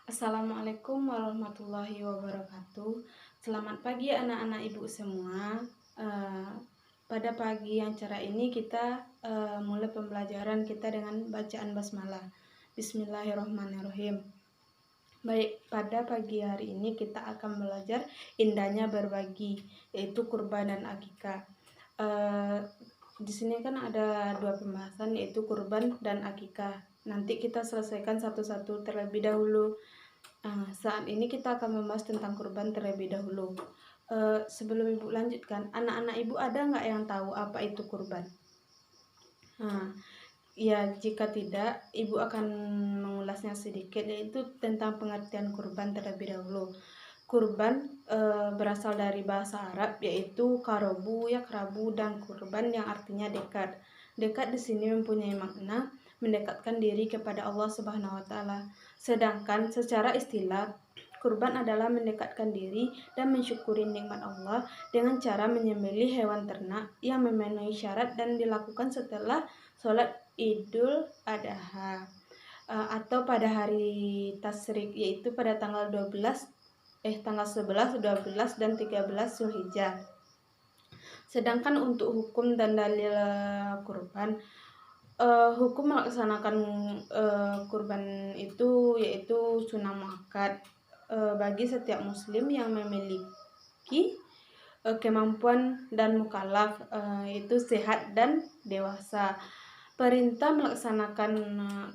Assalamualaikum warahmatullahi wabarakatuh. Selamat pagi anak-anak ibu semua. Eh, Pada pagi yang cerah ini kita mulai pembelajaran kita dengan bacaan basmalah. Bismillahirrahmanirrahim. Baik, pada pagi hari ini kita akan belajar indahnya berbagi, yaitu kurban dan akikah. Di sini kan ada dua pembahasan, yaitu kurban dan akikah. Nanti kita selesaikan satu-satu terlebih dahulu. Saat ini kita akan membahas tentang kurban terlebih dahulu. Sebelum ibu lanjutkan, anak-anak ibu ada nggak yang tahu apa itu kurban? Ya, jika tidak, ibu akan mengulasnya sedikit, yaitu tentang pengertian kurban terlebih dahulu. Kurban berasal dari bahasa Arab, yaitu karobu, yakrabu, dan kurban yang artinya dekat. Dekat di sini mempunyai makna mendekatkan diri kepada Allah Subhanahu wa Ta'ala. Sedangkan secara istilah, kurban adalah mendekatkan diri dan mensyukuri nikmat Allah dengan cara menyembelih hewan ternak yang memenuhi syarat dan dilakukan setelah sholat Idul Adha atau pada hari Tasyrik, yaitu pada tanggal 11, 12, dan 13 Zulhijjah. Sedangkan untuk hukum dan dalil kurban, hukum melaksanakan kurban itu yaitu sunnah muakkad bagi setiap muslim yang memiliki kemampuan dan mukallaf, yaitu sehat dan dewasa. Perintah melaksanakan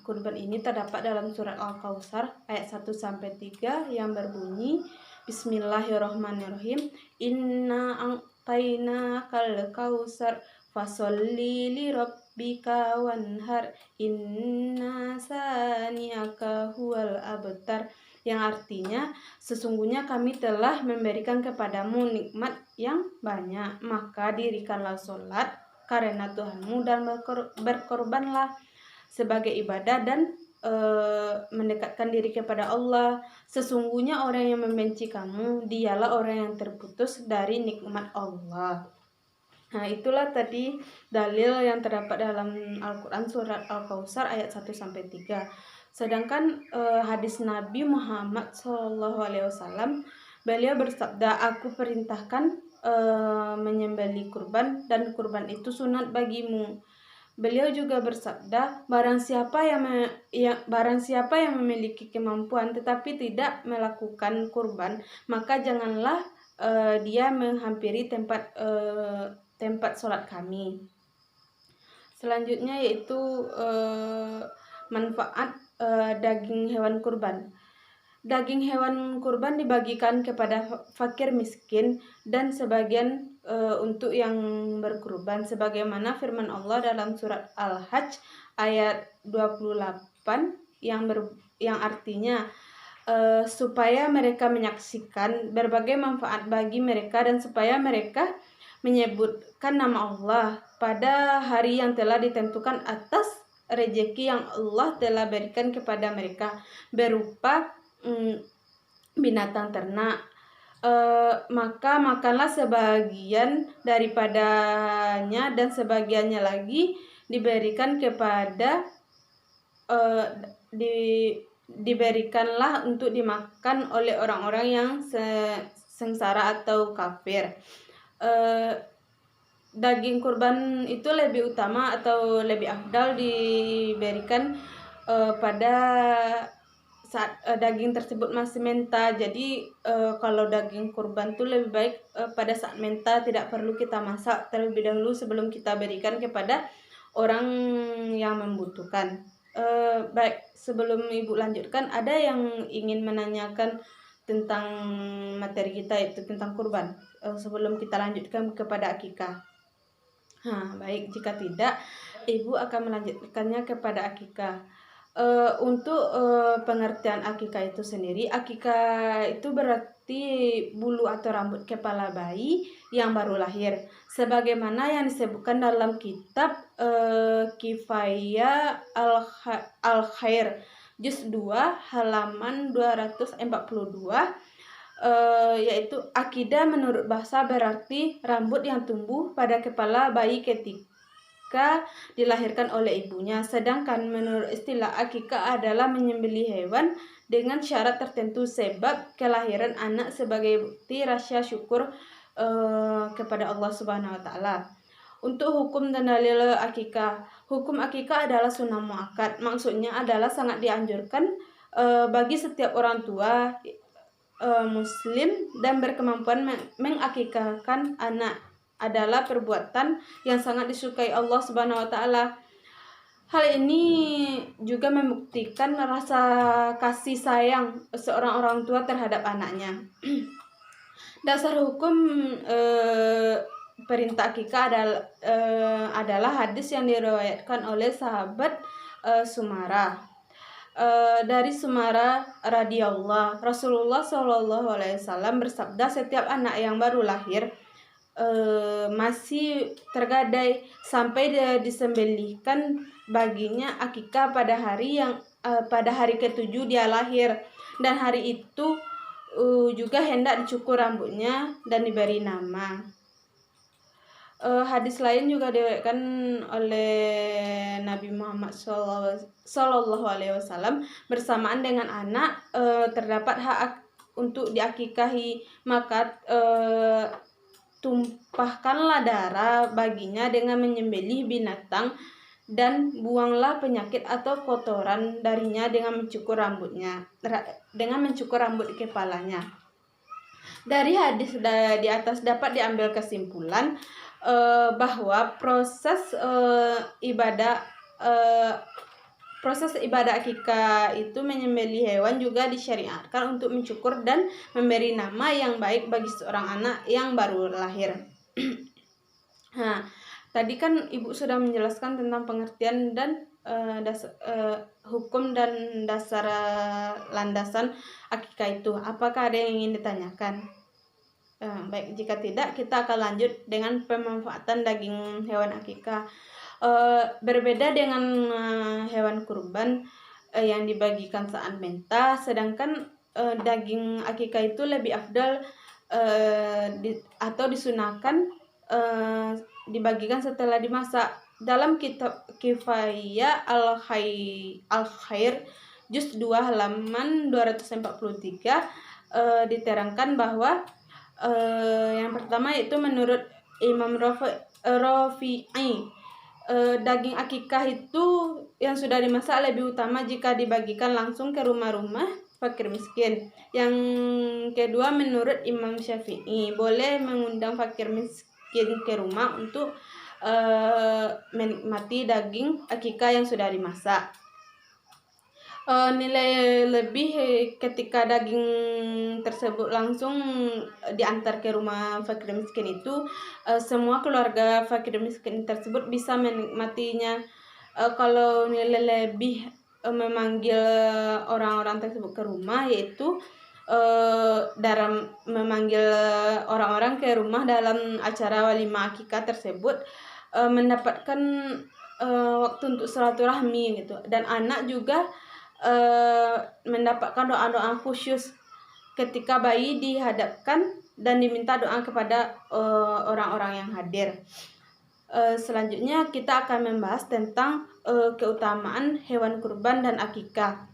kurban ini terdapat dalam surat Al-Kautsar ayat 1-3 yang berbunyi, Bismillahirrahmanirrahim, Inna a'tainakal kautsar fasholli li rabbika wanhar inna saniyaka huwal abtar, yang artinya sesungguhnya kami telah memberikan kepadamu nikmat yang banyak, maka dirikanlah sholat karena Tuhanmu dan berkorbanlah sebagai ibadah dan mendekatkan diri kepada Allah. Sesungguhnya orang yang membenci kamu, dialah orang yang terputus dari nikmat Allah. Nah, itulah tadi dalil yang terdapat dalam Al-Quran surat Al-Kautsar ayat 1-3. Sedangkan hadis Nabi Muhammad SAW, beliau bersabda, aku perintahkan menyembelih kurban dan kurban itu sunat bagimu. Beliau juga bersabda, barang siapa yang memiliki kemampuan tetapi tidak melakukan kurban, maka janganlah dia menghampiri tempat sholat kami. Selanjutnya yaitu manfaat daging hewan kurban. Daging hewan kurban dibagikan kepada fakir miskin dan sebagian untuk yang berkurban, sebagaimana firman Allah dalam surat Al-Hajj ayat 28 yang artinya supaya mereka menyaksikan berbagai manfaat bagi mereka dan supaya mereka menyebutkan nama Allah pada hari yang telah ditentukan atas rezeki yang Allah telah berikan kepada mereka berupa binatang ternak. Maka makanlah sebagian daripadanya dan sebagiannya lagi diberikan kepada diberikanlah untuk dimakan oleh orang-orang yang sengsara atau kafir. Daging kurban itu lebih utama atau lebih afdal diberikan pada saat daging tersebut masih mentah. Jadi kalau daging kurban itu lebih baik pada saat mentah, tidak perlu kita masak terlebih dahulu sebelum kita berikan kepada orang yang membutuhkan. Baik, sebelum ibu lanjutkan, ada yang ingin menanyakan tentang materi kita, yaitu tentang kurban, sebelum kita lanjutkan kepada akikah? Baik, jika tidak, ibu akan melanjutkannya kepada akikah. Untuk pengertian akikah itu sendiri, akikah itu berarti bulu atau rambut kepala bayi yang baru lahir, sebagaimana yang disebutkan dalam kitab Kifayah Al-Khair juz 2 halaman 242, yaitu akidah menurut bahasa berarti rambut yang tumbuh pada kepala bayi ketika dilahirkan oleh ibunya. Sedangkan menurut istilah akikah adalah menyembelih hewan dengan syarat tertentu, sebab kelahiran anak sebagai bukti rasa syukur kepada Allah Subhanahu wa taala. Untuk hukum dan dalil akikah. Hukum akikah adalah sunnah muakkad. Maksudnya adalah sangat dianjurkan bagi setiap orang tua muslim dan berkemampuan mengakikahkan anak. Adalah perbuatan yang sangat disukai Allah Subhanahu wa taala. Hal ini juga membuktikan rasa kasih sayang seorang orang tua terhadap anaknya. Dasar hukum perintah akikah adalah hadis yang diriwayatkan oleh sahabat Sumarah. Dari Sumarah radhiyallahu, Rasulullah SAW bersabda, setiap anak yang baru lahir masih tergadai sampai disembelihkan baginya akikah pada hari ke-7 dia lahir, dan hari itu juga hendak dicukur rambutnya dan diberi nama. Hadis lain juga diriwayatkan oleh Nabi Muhammad SAW, bersamaan dengan anak terdapat hak untuk diakikahi, maka tumpahkanlah darah baginya dengan menyembelih binatang, dan buanglah penyakit atau kotoran darinya dengan mencukur rambut di kepalanya. Dari hadis di atas dapat diambil kesimpulan bahwa proses ibadah akikah itu menyembelih hewan juga disyariatkan untuk mencukur dan memberi nama yang baik bagi seorang anak yang baru lahir. Nah, tadi kan Ibu sudah menjelaskan tentang pengertian dan hukum dan dasar landasan akikah itu. Apakah ada yang ingin ditanyakan? Baik, jika tidak, kita akan lanjut dengan pemanfaatan daging hewan akikah. Berbeda dengan hewan kurban yang dibagikan saat mentah, sedangkan daging akikah itu lebih afdal atau disunahkan dibagikan setelah dimasak. Dalam kitab Kifayah Al-Khair juz 2 halaman 243 diterangkan bahwa yang pertama itu menurut Imam Rafi'i, daging akikah itu yang sudah dimasak lebih utama jika dibagikan langsung ke rumah-rumah fakir miskin. Yang kedua menurut Imam Syafi'i, boleh mengundang fakir miskin ke rumah untuk menikmati daging akikah yang sudah dimasak. Nilai lebih ketika daging tersebut langsung diantar ke rumah fakir miskin itu, semua keluarga fakir miskin tersebut bisa menikmatinya. Kalau nilai lebih memanggil orang-orang tersebut ke rumah, yaitu dalam memanggil orang-orang ke rumah dalam acara walimah akikah tersebut, mendapatkan waktu untuk silaturahmi gitu, dan anak juga mendapatkan doa-doa khusus ketika bayi dihadapkan dan diminta doa kepada orang-orang yang hadir. Selanjutnya kita akan membahas tentang keutamaan hewan kurban dan akikah.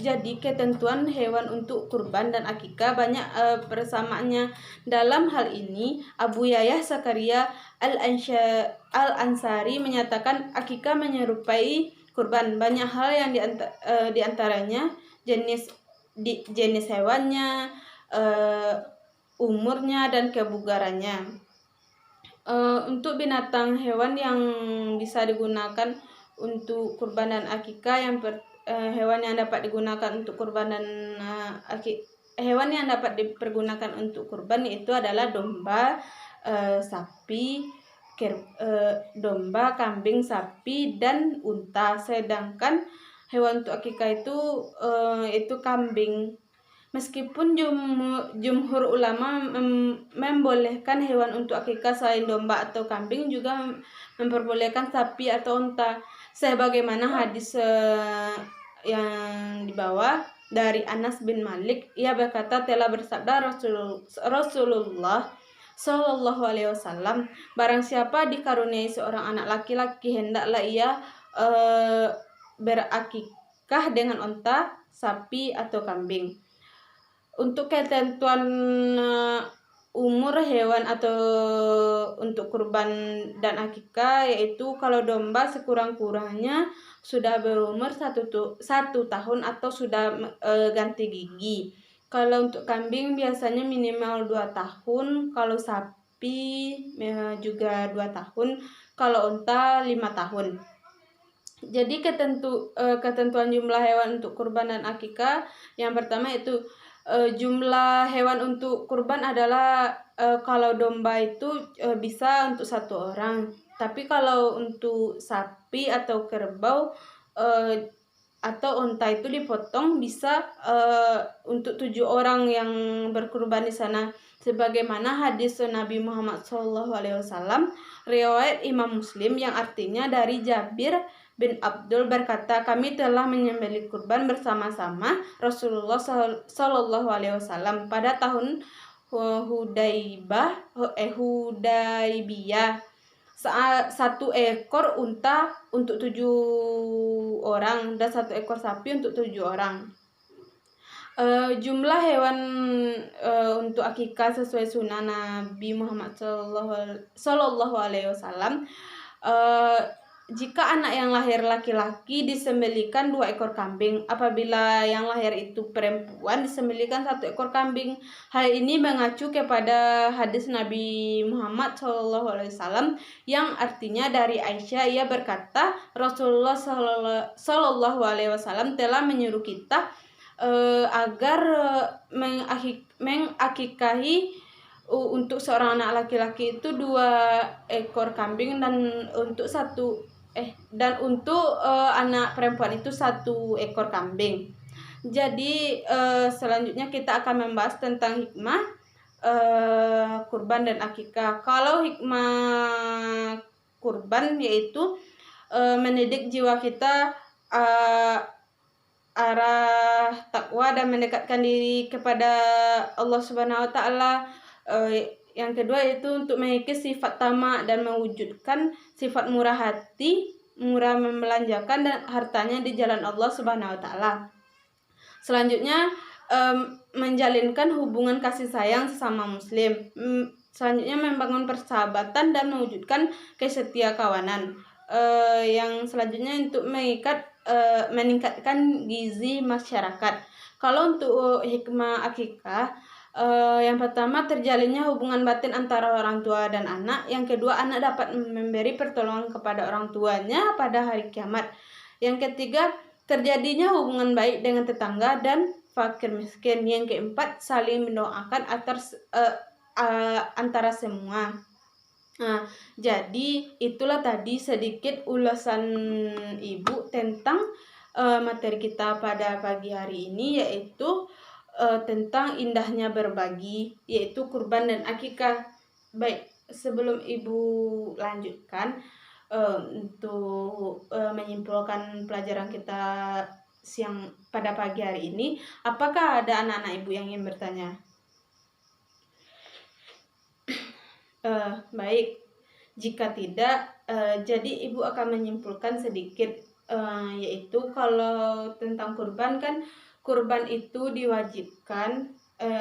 Jadi ketentuan hewan untuk kurban dan akikah banyak persamaannya. Dalam hal ini Abu Yahya Zakaria Al-Ansari menyatakan akikah menyerupai kurban. Banyak hal yang diantaranya jenis hewannya, umurnya, dan kebugarannya. Untuk binatang hewan yang bisa digunakan untuk kurban dan akikah, hewan yang dapat digunakan untuk kurban dan hewan yang dapat dipergunakan untuk kurban itu adalah domba, domba, kambing, sapi, dan unta. Sedangkan hewan untuk akikah itu kambing. Meskipun jumhur ulama membolehkan hewan untuk akikah selain domba atau kambing, juga memperbolehkan sapi atau unta, sebagaimana hadis yang dibawa dari Anas bin Malik. Ia berkata, telah bersabda Rasulullah Shallallahu Alaihi Wasallam, barang siapa dikaruniai seorang anak laki-laki, hendaklah ia berakikah dengan unta sapi atau kambing. Untuk ketentuan umur hewan atau untuk kurban dan akikah, yaitu kalau domba sekurang-kurangnya sudah berumur satu tahun atau sudah ganti gigi. Kalau untuk kambing biasanya minimal 2 tahun, kalau sapi juga 2 tahun, kalau unta 5 tahun. Jadi ketentuan jumlah hewan untuk kurban dan akikah, yang pertama itu jumlah hewan untuk kurban adalah kalau domba itu bisa untuk 1 orang, tapi kalau untuk sapi atau kerbau atau unta itu dipotong bisa untuk 7 orang yang berkurban di sana, sebagaimana hadis Nabi Muhammad SAW riwayat Imam Muslim, yang artinya dari Jabir bin Abdul berkata, kami telah menyembelih kurban bersama-sama Rasulullah SAW pada tahun Hudaibiyah, 1 ekor unta untuk 7 orang dan 1 ekor sapi untuk 7 orang. Jumlah hewan untuk akikah sesuai sunnah Nabi Muhammad SAW, jika anak yang lahir laki-laki disembelihkan 2 ekor kambing, apabila yang lahir itu perempuan disembelihkan 1 ekor kambing. Hal ini mengacu kepada hadis Nabi Muhammad SAW yang artinya dari Aisyah, ia berkata Rasulullah SAW telah menyuruh kita agar mengakikahi untuk seorang anak laki-laki itu 2 ekor kambing dan untuk anak perempuan itu 1 ekor kambing. Jadi selanjutnya kita akan membahas tentang hikmah kurban dan akikah. Kalau hikmah kurban yaitu mendidik jiwa kita arah takwa dan mendekatkan diri kepada Allah Subhanahu wa taala. Yang kedua itu untuk memiliki sifat tamak dan mewujudkan sifat murah hati, murah membelanjakan dan hartanya di jalan Allah Subhanahu wa taala. Selanjutnya menjalinkan hubungan kasih sayang sesama muslim. Selanjutnya membangun persahabatan dan mewujudkan kesetiakawanan. Yang selanjutnya untuk meningkatkan gizi masyarakat. Kalau untuk hikmah akikah, yang pertama terjalinnya hubungan batin antara orang tua dan anak. Yang kedua, anak dapat memberi pertolongan kepada orang tuanya pada hari kiamat. Yang ketiga, terjadinya hubungan baik dengan tetangga dan fakir miskin. Yang keempat, saling mendoakan antara semua. Nah, jadi itulah tadi sedikit ulasan Ibu tentang materi kita pada pagi hari ini, yaitu tentang indahnya berbagi, yaitu kurban dan akikah. Baik, sebelum Ibu lanjutkan untuk menyimpulkan pelajaran kita siang pada pagi hari ini, apakah ada anak-anak Ibu yang ingin bertanya? Baik, jika tidak, jadi Ibu akan menyimpulkan sedikit, yaitu kalau tentang kurban kan, kurban itu diwajibkan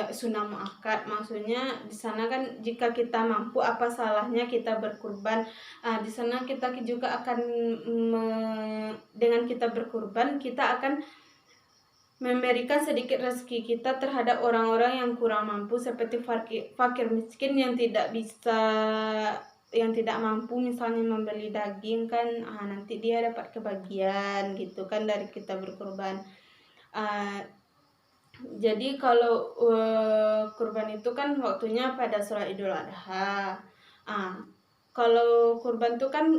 sunnah muakkad, maksudnya di sana kan jika kita mampu, apa salahnya kita berkurban. Di sana kita juga akan dengan kita berkurban, kita akan memberikan sedikit rezeki kita terhadap orang-orang yang kurang mampu, seperti fakir miskin yang tidak mampu misalnya membeli daging kan, nanti dia dapat kebagian gitu kan dari kita berkurban. Jadi kalau kurban itu kan waktunya pada sholat Idul Adha. Kalau kurban itu kan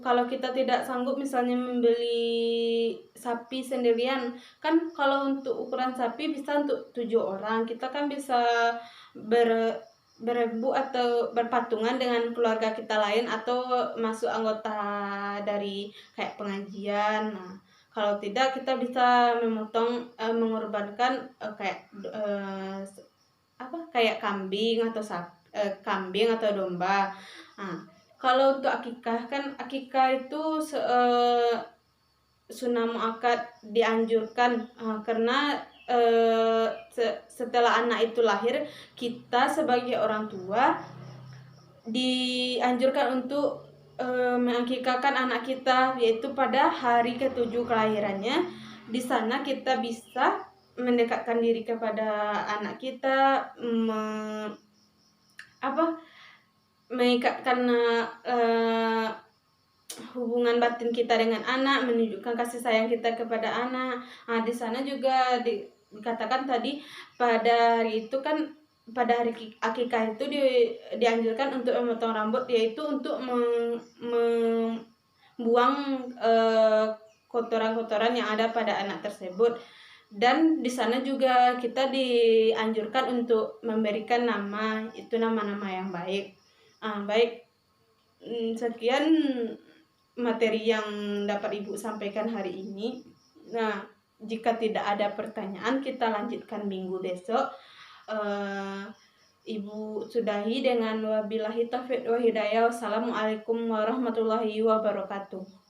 kalau kita tidak sanggup misalnya membeli sapi sendirian kan, kalau untuk ukuran sapi bisa untuk 7 orang, kita kan bisa berebu atau berpatungan dengan keluarga kita lain atau masuk anggota dari kayak pengajian. Kalau tidak, kita bisa mengorbankan kayak kambing atau domba. Kalau untuk akikah kan, akikah itu sunnah muakkad dianjurkan, karena setelah anak itu lahir, kita sebagai orang tua dianjurkan untuk mengakikahkan anak kita, yaitu pada hari ke-7 kelahirannya. Di sana kita bisa mendekatkan diri kepada anak kita, mengikatkan hubungan batin kita dengan anak, menunjukkan kasih sayang kita kepada anak. Nah, di sana juga dikatakan tadi, pada hari itu kan, pada hari akikah itu dianjurkan untuk memotong rambut, yaitu untuk membuang kotoran-kotoran yang ada pada anak tersebut. Dan di sana juga kita dianjurkan untuk memberikan nama, itu nama-nama yang baik. Baik, sekian materi yang dapat Ibu sampaikan hari ini. Nah, jika tidak ada pertanyaan, kita lanjutkan minggu besok. Ibu sudahi dengan wabillahi taufiq wa hidayah. Wassalamualaikum warahmatullahi wabarakatuh.